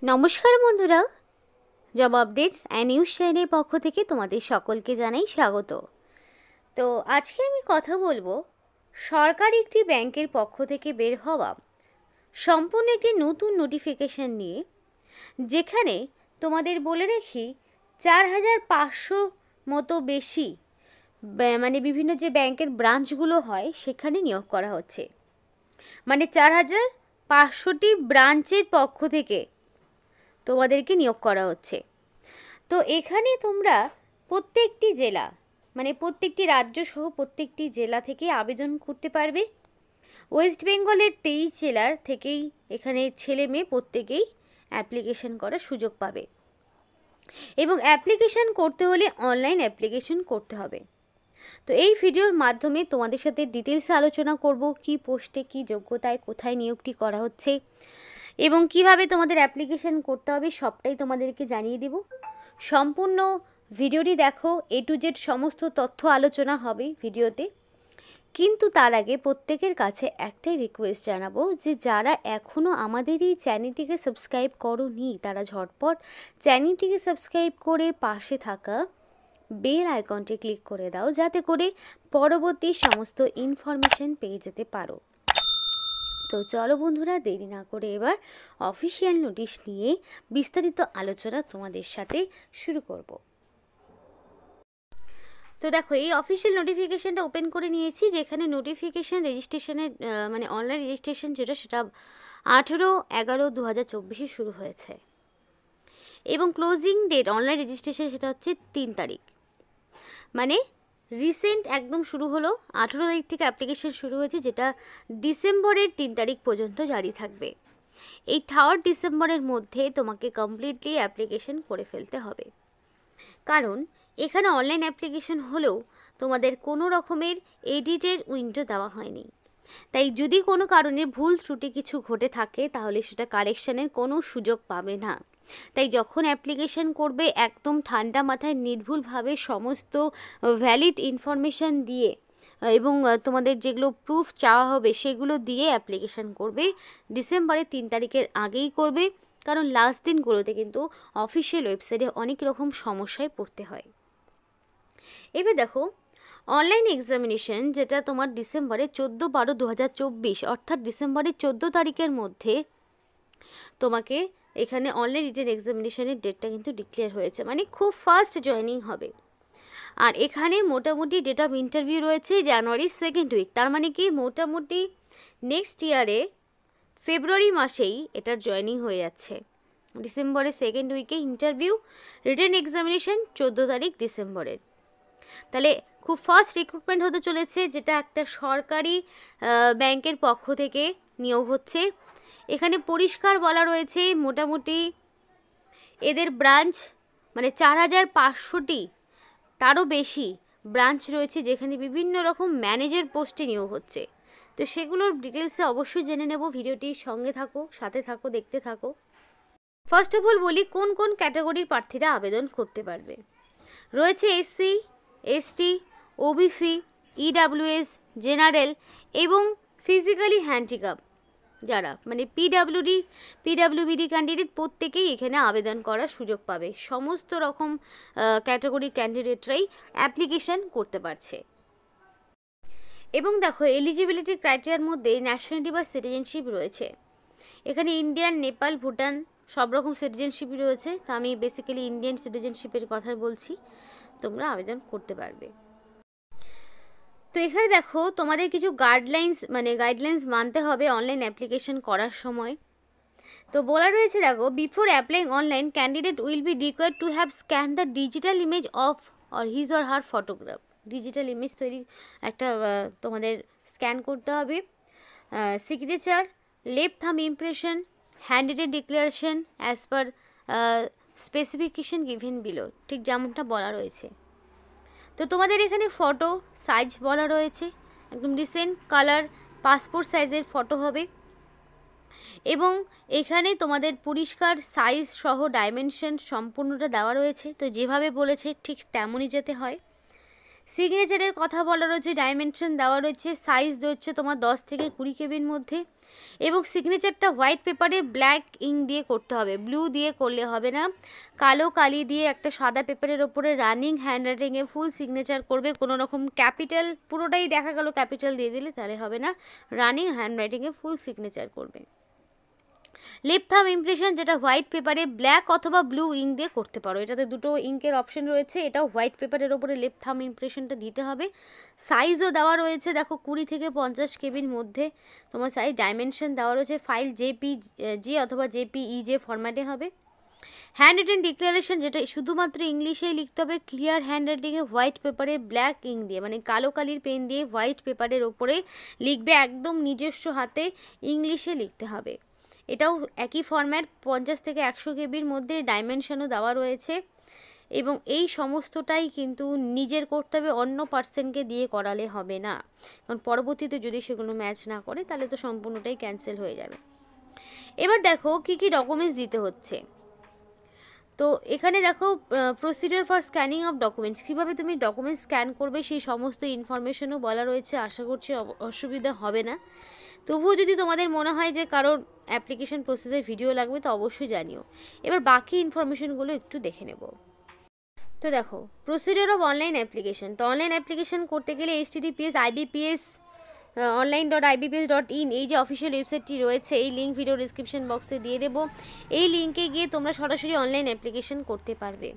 নমস্কার বন্ধুরা, job updates and news চ্যানেলের পক্ষ থেকে তোমাদের সকলকে জানাই স্বাগত। তো আজকে আমি কথা বলবো সরকারি একটি ব্যাংকের পক্ষ থেকে বের হওয়া সম্পূর্ণ একটি নতুন নোটিফিকেশান নিয়ে, যেখানে তোমাদের বলে রাখি 4500 মতো বেশি মানে বিভিন্ন যে ব্যাংকের ব্রাঞ্চগুলো হয় সেখানে নিয়োগ করা হচ্ছে। মানে 4500টি ব্রাঞ্চের পক্ষ থেকে তোমাদেরকে নিয়োগ করা হচ্ছে। তো এখানে তোমরা প্রত্যেকটি জেলা মানে প্রত্যেকটি রাজ্য সহ প্রত্যেকটি জেলা থেকে আবেদন করতে পারবে। ওয়েস্ট বেঙ্গলের 23 জেলার থেকেই এখানে ছেলে মেয়ে প্রত্যেকেই অ্যাপ্লিকেশন করার সুযোগ পাবে, এবং অ্যাপ্লিকেশন করতে হলে অনলাইন অ্যাপ্লিকেশন করতে হবে। তো এই ভিডিওর মাধ্যমে তোমাদের সাথে ডিটেলসে আলোচনা করব কি পোস্টে কি যোগ্যতায় কোথায় নিয়োগটি করা হচ্ছে এবং কিভাবে তোমাদের অ্যাপ্লিকেশন করতে হবে সবটাই তোমাদেরকে জানিয়ে দেব। সম্পূর্ণ ভিডিওটি দেখো, A to Z সমস্ত তথ্য আলোচনা হবে ভিডিওতে। কিন্তু তার আগে প্রত্যেকের কাছে একটাই রিকোয়েস্ট জানাবো যে যারা এখনও আমাদের এই চ্যানেলটিকে সাবস্ক্রাইব করোনি তারা ঝটপট চ্যানেলটিকে সাবস্ক্রাইব করে পাশে থাকা বেল আইকনটি ক্লিক করে দাও, যাতে করে পরবর্তী সমস্ত ইনফরমেশন পেয়ে যেতে পারো। তো চলো বন্ধুরা, দেরি না করে এবার অফিসিয়াল নোটিশ নিয়ে বিস্তারিত আলোচনা তোমাদের সাথে শুরু করব। তো দেখো, এই অফিসিয়াল নোটিফিকেশানটা ওপেন করে নিয়েছি, যেখানে নোটিফিকেশান রেজিস্ট্রেশনের মানে অনলাইন রেজিস্ট্রেশন যেটা সেটা 18/11/2024 শুরু হয়েছে, এবং ক্লোজিং ডেট অনলাইন রেজিস্ট্রেশন সেটা হচ্ছে 3 তারিখ। মানে রিসেন্ট একদম শুরু হলো, 18 তারিখ থেকে অ্যাপ্লিকেশন শুরু হয়েছে, যেটা ডিসেম্বরের 3 তারিখ পর্যন্ত জারি থাকবে। এই 3rd ডিসেম্বরের মধ্যে তোমাকে কমপ্লিটলি অ্যাপ্লিকেশন করে ফেলতে হবে, কারণ এখানে অনলাইন অ্যাপ্লিকেশন হলেও তোমাদের কোনো রকমের এডিটের উইন্ডো দেওয়া হয়নি। তাই যদি কোনো কারণে ভুল ত্রুটি কিছু ঘটে থাকে তাহলে সেটা কারেকশানের কোনো সুযোগ পাবে না। তাই যখন অ্যাপ্লিকেশন করবে একদম ঠান্ডা মাথায় নির্ভুলভাবে সমস্ত ভ্যালিড ইনফরমেশান দিয়ে এবং তোমাদের যেগুলো প্রুফ চাওয়া হবে সেগুলো দিয়ে অ্যাপ্লিকেশন করবে। ডিসেম্বরের 3 তারিখের আগেই করবে, কারণ লাস্ট দিনগুলোতে কিন্তু অফিসিয়াল ওয়েবসাইটে অনেক রকম সমস্যায় পড়তে হয়। এবার দেখো, অনলাইন এক্সামিনেশন যেটা তোমার ডিসেম্বরের 14/12/2024 অর্থাৎ ডিসেম্বরের 14 তারিখের মধ্যে তোমাকে এখানে অনলাইন রিটেন এক্সামিনেশনের ডেটটা কিন্তু ডিক্লেয়ার হয়েছে, মানে খুব ফাস্ট জয়েনিং হবে। আর এখানে মোটামুটি ডেট অফ ইন্টারভিউ রয়েছে জানুয়ারির 2nd উইক, তার মানে কি মোটামুটি নেক্সট ইয়ারে ফেব্রুয়ারি মাসেই এটার জয়েনিং হয়ে যাচ্ছে। ডিসেম্বরের 2nd উইকে ইন্টারভিউ, রিটেন এক্সামিনেশন 14 তারিখ ডিসেম্বরের। তাহলে খুব ফাস্ট রিক্রুটমেন্ট হতে চলেছে, যেটা একটা সরকারি ব্যাংকের পক্ষ থেকে নিয়োগ হচ্ছে। এখানে পরিষ্কার বলা রয়েছে মোটামুটি এদের ব্রাঞ্চ মানে 4500টি তারও বেশি ব্রাঞ্চ রয়েছে, যেখানে বিভিন্ন রকম ম্যানেজার পোস্টে নিয়োগ হচ্ছে। তো সেগুলোর ডিটেলসে অবশ্যই জেনে নেব, ভিডিওটির সঙ্গে থাকো, সাথে থাকো, দেখতে থাকো। ফার্স্ট অফ অল বলি কোন কোন ক্যাটাগরির প্রার্থীরা আবেদন করতে পারবে। রয়েছে SC, ST, OBC, EWS, general এবং ফিজিক্যালি হ্যান্ডিক্যাপ যারা মানে পিডাব্লিউবিডি ক্যান্ডিডেট প্রত্যেকেই এখানে আবেদন করার সুযোগ পাবে। সমস্ত রকম ক্যাটাগরির ক্যান্ডিডেটরাই অ্যাপ্লিকেশান করতে পারছে। এবং দেখো, এলিজিবিলিটি ক্রাইটেরিয়ার মধ্যে ন্যাশনালিটি বা সিটিজেনশিপ রয়েছে। এখানে ইন্ডিয়ান, নেপাল, ভুটান সব রকম সিটিজেনশিপই রয়েছে। তা আমি বেসিক্যালি ইন্ডিয়ান সিটিজেনশিপের কথা বলছি, তোমরা আবেদন করতে পারবে। তো এখানে দেখো, তোমাদের কিছু গাইডলাইন্স মানতে হবে অনলাইন অ্যাপ্লিকেশন করার সময়। তো বলা রয়েছে দেখো, before applying online candidate will be required to have scan the digital image of or his or her photograph. Digital image তৈরি একটা তোমাদের স্ক্যান করতে হবে। Signature, left thumb impression, hand written declaration as per specification given below, ঠিক যেমনটা বলা রয়েছে। তো তোমাদের এখানে ফটো সাইজ বলা রয়েছে, একদম রিসেন্ট কালার পাসপোর্ট সাইজের ফটো হবে, এবং এখানে তোমাদের পরিষ্কার সাইজ সহ ডাইমেনশন সম্পূর্ণটা দেওয়া রয়েছে। তো যেভাবে বলেছে ঠিক তেমনই যেতে হয়। সিগনেচারের কথা বলা রয়েছে, ডাইমেনশন দেওয়া রয়েছে, সাইজ হচ্ছে তোমার 10 থেকে 20 কেবির মধ্যে, এবং সিগনেচারটা হোয়াইট পেপারে ব্ল্যাক ইঙ্ক দিয়ে করতে হবে, ব্লু দিয়ে করলে হবে না। কালো কালি দিয়ে একটা সাদা পেপারের ওপরে রানিং হ্যান্ডরাইটিংয়ে ফুল সিগনেচার করবে। কোনো রকম ক্যাপিটাল পুরোটাই দেখা গেল ক্যাপিটাল দিয়ে দিলে তাহলে হবে না, রানিং হ্যান্ডরাইটিংয়ে ফুল সিগনেচার করবে। লেফট থাম্ব ইমপ্রেশন, যেটা হোয়াইট পেপারে ব্ল্যাক অথবা ব্লু ইঙ্ক দিয়ে করতে পারো, এটাতে দুটো ইঙ্কের অপশন রয়েছে। এটাও হোয়াইট পেপারের ওপরে লেফট থাম্ব ইমপ্রেশনটা দিতে হবে। সাইজও দেওয়া রয়েছে, দেখো 20 থেকে 50 কেবির মধ্যে তোমার সাইজ, ডাইমেনশন দেওয়া রয়েছে। ফাইল জেপিজি অথবা জেপিইজে ফরম্যাটে হবে। হ্যান্ড রিটেন ডিক্লারেশন, যেটা শুধুমাত্র ইংলিশেই লিখতে হবে, ক্লিয়ার হ্যান্ড রাইটিংয়ে হোয়াইট পেপারে ব্ল্যাক ইঙ্ক দিয়ে, মানে কালো কালির পেন দিয়ে হোয়াইট পেপারের ওপরে লিখবে, একদম নিজস্ব হাতে ইংলিশে লিখতে হবে। এটাও একই ফরম্যাট, 50 থেকে 100 কেবির মধ্যে, ডাইমেনশনও দেওয়া রয়েছে। এবং এই সমস্তটাই কিন্তু নিজের করতে হবে, অন্য পার্সনকে দিয়ে করালে হবে না, কারণ পরবর্তীতে যদি সেগুলো ম্যাচ না করে তাহলে তো সম্পূর্ণটাই ক্যান্সেল হয়ে যাবে। এবার দেখো কি কি ডকুমেন্টস দিতে হচ্ছে। তো এখানে দেখো procedure for scanning of documents, কীভাবে তুমি ডকুমেন্টস স্ক্যান করবে সেই সমস্ত ইনফরমেশনও বলা রয়েছে। আশা করছি অসুবিধা হবে না। তবুও যদি তোমাদের মনে হয় যে কারোর অ্যাপ্লিকেশন প্রসেসের ভিডিও লাগবে তো অবশ্যই জানিও। এবার বাকি ইনফরমেশনগুলো একটু দেখে নেব। তো দেখো প্রসিডিওর অফ অনলাইন অ্যাপ্লিকেশন। তো অনলাইন অ্যাপ্লিকেশন করতে গেলে https://ibps online.ibps.in এই যে অফিসিয়াল ওয়েবসাইটটি রয়েছে, এই লিঙ্ক ভিডিও ডিসক্রিপশন বক্সে দিয়ে দেবো। এই লিঙ্কে গিয়ে তোমরা সরাসরি অনলাইন অ্যাপ্লিকেশন করতে পারবে।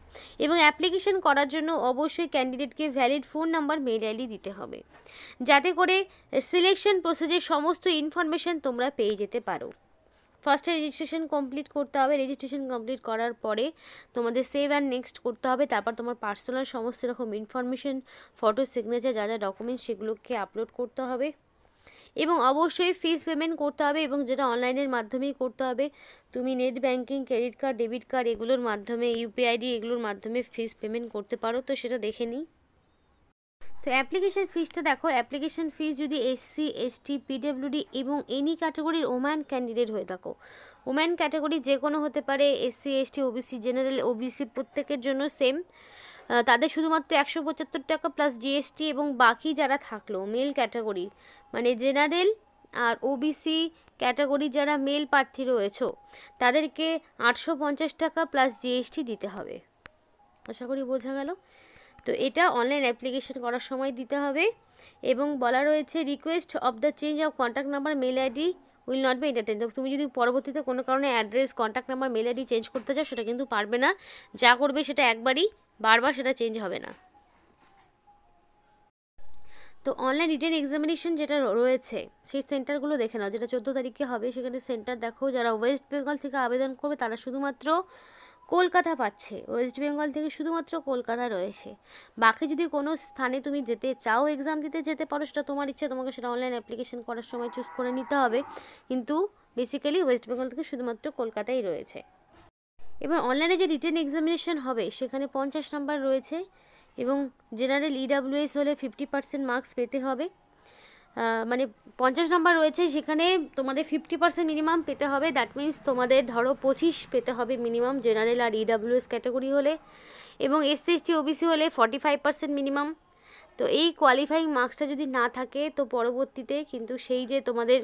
এবং অ্যাপ্লিকেশন করার জন্য অবশ্যই ক্যান্ডিডেটকে valid phone number, mail ID দিতে হবে, যাতে করে সিলেকশন প্রসেসের সমস্ত ইনফরমেশন তোমরা পেয়ে যেতে পারো। ফার্স্টে রেজিস্ট্রেশন কমপ্লিট করতে হবে। রেজিস্ট্রেশন কমপ্লিট করার পরে তোমাদের সেভ অ্যান্ড নেক্সট করতে হবে। তারপর তোমার পার্সোনাল সমস্ত রকম ইনফরমেশন, ফটো, সিগনেচার, যা যা ডকুমেন্টস সেগুলোকে আপলোড করতে হবে। এবং অবশ্যই ফিস পেমেন্ট করতে হবে, এবং যেটা অনলাইনের মাধ্যমেই করতে হবে। তুমি net banking, credit card, debit card এগুলোর মাধ্যমে, ইউপিআইডি এগুলোর মাধ্যমে ফিস পেমেন্ট করতে পারো। তো সেটা দেখে নিই। তো অ্যাপ্লিকেশন ফিসটা দেখো, অ্যাপ্লিকেশন ফিস যদি এসসি, এসটি, পিডব্লিউডি এবং এনি ক্যাটাগরির ওম্যান ক্যান্ডিডেট হয়ে থাকো, ওম্যান ক্যাটাগরি যে কোনো হতে পারে, SC, ST, OBC, general, OBC প্রত্যেকের জন্য সেম, তাদের শুধুমাত্র 175 টাকা প্লাস জিএসটি। এবং বাকি যারা থাকলো মেল ক্যাটাগরি, মানে জেনারেল আর ওবিসি ক্যাটাগরি যারা মেল প্রার্থী রয়েছে তাদেরকে 850 টাকা প্লাস জিএসটি দিতে হবে। আশা করি বোঝা গেল। তো এটা অনলাইন অ্যাপ্লিকেশন করার সময় দিতে হবে। এবং বলা রয়েছে request of the change of contact number, mail ID will not be entertained. তুমি যদি পরবর্তীতে কোনো কারণে address, contact number, mail ID change করতে চাও সেটা কিন্তু পারবে না। যা করবে সেটা একবারই, বারবার সেটা চেঞ্জ হবে না। তো অনলাইন রিটেন এক্সামিনেশন যেটা রয়েছে সেই সেন্টারগুলো দেখে নাও, যেটা 14 তারিখে হবে। সেখানে সেন্টার দেখো, যারা ওয়েস্ট বেঙ্গল থেকে আবেদন করবে তারা শুধুমাত্র কলকাতা পাচ্ছে, ওয়েস্ট বেঙ্গল থেকে শুধুমাত্র কলকাতা রয়েছে। বাকি যদি কোনো স্থানে তুমি যেতে চাও, এক্সাম দিতে যেতে পারো, সেটা তোমার ইচ্ছে, তোমাকে সেটা অনলাইন অ্যাপ্লিকেশন করার সময় চুজ করে নিতে হবে। কিন্তু বেসিক্যালি ওয়েস্ট বেঙ্গল থেকে শুধুমাত্র কলকাতাই রয়েছে। এবার অনলাইনে যে রিটেন এক্সামিনেশন হবে সেখানে 50 নাম্বার রয়েছে, এবং জেনারেল ইডাব্লিউএস হলে 50% মার্কস পেতে হবে। মানে 50 নাম্বার রয়েছে, সেখানে তোমাদের 50% মিনিমাম পেতে হবে। দ্যাট মিন্স তোমাদের ধরো 25 পেতে হবে মিনিমাম জেনারেল আর ইডাব্লিউএস ক্যাটাগরি হলে, এবং এসসি, এসটি, ওবিসি হলে 45% মিনিমাম। তো এই কোয়ালিফাইং মার্কসটা যদি না থাকে তো পরবর্তীতে কিন্তু সেই যে তোমাদের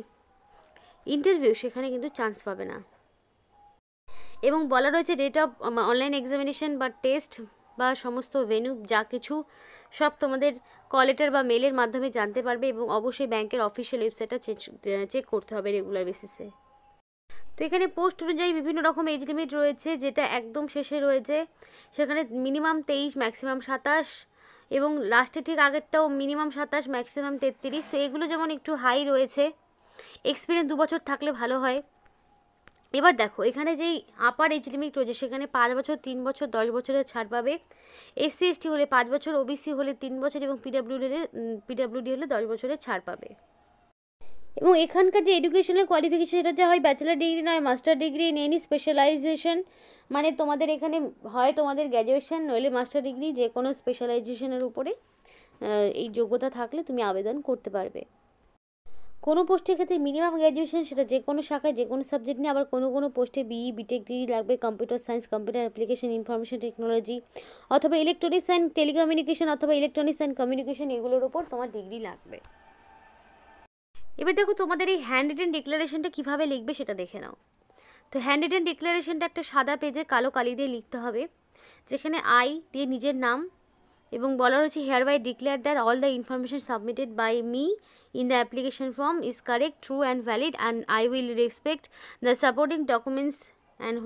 ইন্টারভিউ সেখানে কিন্তু চান্স পাবে না। এবং বলা রয়েছে ডেট অফ অনলাইন এক্সামিনেশন বা টেস্ট বা সমস্ত ভেন্যু যা কিছু সব তোমাদের কল লেটার বা মেলের মাধ্যমে জানতে পারবে। এবং অবশ্যই ব্যাংকের অফিসিয়াল ওয়েবসাইটটা চেক করতে হবে রেগুলার বেসিসে। তো এখানে পোস্ট অনুযায়ী বিভিন্ন রকম এজ লিমিট রয়েছে, যেটা একদম শেষে রয়েছে সেখানে মিনিমাম 23, ম্যাক্সিমাম 27, এবং লাস্টে ঠিক আগেরটাও মিনিমাম 27, ম্যাক্সিমাম 33। তো এগুলো যেমন একটু হাই রয়েছে, এক্সপিরিয়েন্স 2 বছর থাকলে ভালো হয়। এবার দেখো এখানে যেই আপার এজ লিমিট রয়েছে সেখানে 5 বছর, 3 বছর, 10 বছরের ছাড় পাবে। এসসি, এসটি হলে 5 বছর, ওবিসি হলে 3 বছর, এবং পিডব্লিউডি হলে 10 বছরের ছাড় পাবে। এবং এখানকার যে এডুকেশনাল কোয়ালিফিকেশন সেটা যা হয় ব্যাচেলার ডিগ্রি নয় master degree in any specialisation, মানে তোমাদের এখানে হয় তোমাদের গ্র্যাজুয়েশন নইলে মাস্টার ডিগ্রি, যে কোনো স্পেশালাইজেশনের উপরে এই যোগ্যতা থাকলে তুমি আবেদন করতে পারবে। কোনো পোস্টের ক্ষেত্রে মিনিমাম গ্র্যাজুয়েশন, সেটা যে কোনো শাখায় যে কোনো সাবজেক্ট নিয়ে, আবার কোনো পোস্টে বিই, বিটেক ডিগ্রি লাগবে, computer science, computer application, information technology অথবা ইলেকট্রনিক্স অ্যান্ড টেলিকমিউনিকেশন অথবা ইলেকট্রনিক্স অ্যান্ড কমিউনিকেশন এগুলোর ওপর তোমার ডিগ্রি লাগবে। এবার দেখো তোমাদের এই হ্যান্ড রিটেন ডিক্লারেশনটা কীভাবে লিখবে সেটা দেখে নাও। তো হ্যান্ড রিটেন ডিক্লারেশনটা একটা সাদা পেজে কালো কালি দিয়ে লিখতে হবে, যেখানে আই দিয়ে নিজের নাম এবং বলা রয়েছে hereby declare that all the information submitted by me in the application form is correct, true and valid, and I will respect the supporting documents and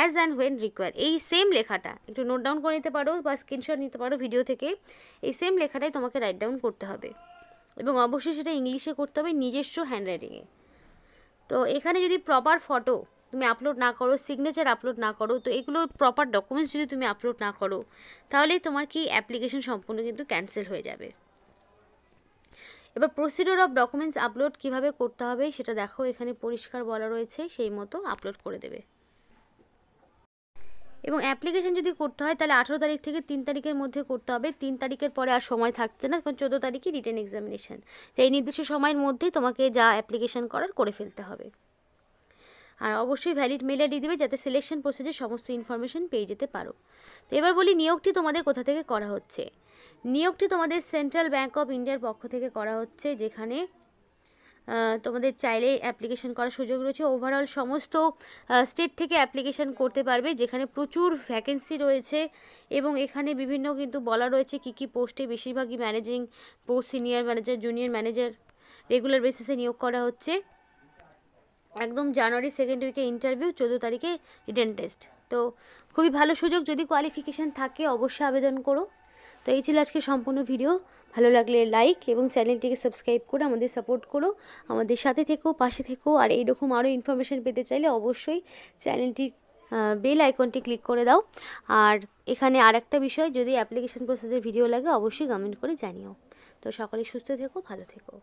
as and when required. এই same লেখাটা একটু note down করে নিতে পারো বা screenshot নিতে পারো video থেকে। এই সেম লেখাটাই তোমাকে রাইট ডাউন করতে হবে এবং অবশ্যই সেটা ইংলিশে করতে হবে, নিজস্ব হ্যান্ডরাইটিংয়ে। তো এখানে যদি প্রপার ফটো তুমি আপলোড না করো, সিগনেচার আপলোড না করো, তো এগুলো প্রপার ডকুমেন্টস যদি তুমি আপলোড না করো, তাহলে তোমার কি অ্যাপ্লিকেশন সম্পূর্ণ কিন্তু ক্যান্সেল হয়ে যাবে। এবার প্রসিডিওর অফ ডকুমেন্টস আপলোড কিভাবে করতে হবে সেটা দেখো, এখানে পরিষ্কার বলা রয়েছে, সেই মতো আপলোড করে দেবে। এবং অ্যাপ্লিকেশন যদি করতে হয় তাহলে 18 তারিখ থেকে 3 তারিখের মধ্যে করতে হবে। 3 তারিখের পরে আর সময় থাকছে না, কারণ 14 তারিখে রিটেন এক্সামিনেশন। তো এই নির্দিষ্ট সময়ের মধ্যেই তোমাকে যা অ্যাপ্লিকেশন করার করে ফেলতে হবে। আর অবশ্যই ভ্যালিড মেল আইডি দেবে, যাতে সিলেকশন প্রসেসের সমস্ত ইনফরমেশন পেয়ে যেতে পারো। তো এবার বলি নিয়োগটি তোমাদের কোথা থেকে করা হচ্ছে। নিয়োগটি তোমাদের সেন্ট্রাল ব্যাঙ্ক অফ ইন্ডিয়ার পক্ষ থেকে করা হচ্ছে, যেখানে তোমাদের চাইলে অ্যাপ্লিকেশন করার সুযোগ রয়েছে। ওভারঅল সমস্ত স্টেট থেকে অ্যাপ্লিকেশন করতে পারবে, যেখানে প্রচুর ভ্যাকেন্সি রয়েছে এবং এখানে বিভিন্ন কিন্তু বলা রয়েছে কী কী পোস্টে, বেশিরভাগই managing post, senior manager, junior manager regular বেসিসে নিয়োগ করা হচ্ছে। একদম জানুয়ারি 2nd উইকে ইন্টারভিউ, 14 তারিখে রিটেন টেস্ট। তো খুবই ভালো সুযোগ, যদি কোয়ালিফিকেশান থাকে অবশ্যই আবেদন করো। তো এই ছিল আজকে সম্পূর্ণ ভিডিও। ভালো লাগলে লাইক এবং চ্যানেলটিকে সাবস্ক্রাইব করে আমাদের সাপোর্ট করো, আমাদের সাথে থেকো, পাশে থেকো। আর এইরকম আরও ইনফরমেশান পেতে চাইলে অবশ্যই চ্যানেলটির বেল আইকনটি ক্লিক করে দাও। আর এখানে আর একটা বিষয়, যদি অ্যাপ্লিকেশন প্রসেসের ভিডিও লাগে অবশ্যই কমেন্ট করে জানিও। তো সকলে সুস্থ থেকো, ভালো থেকো।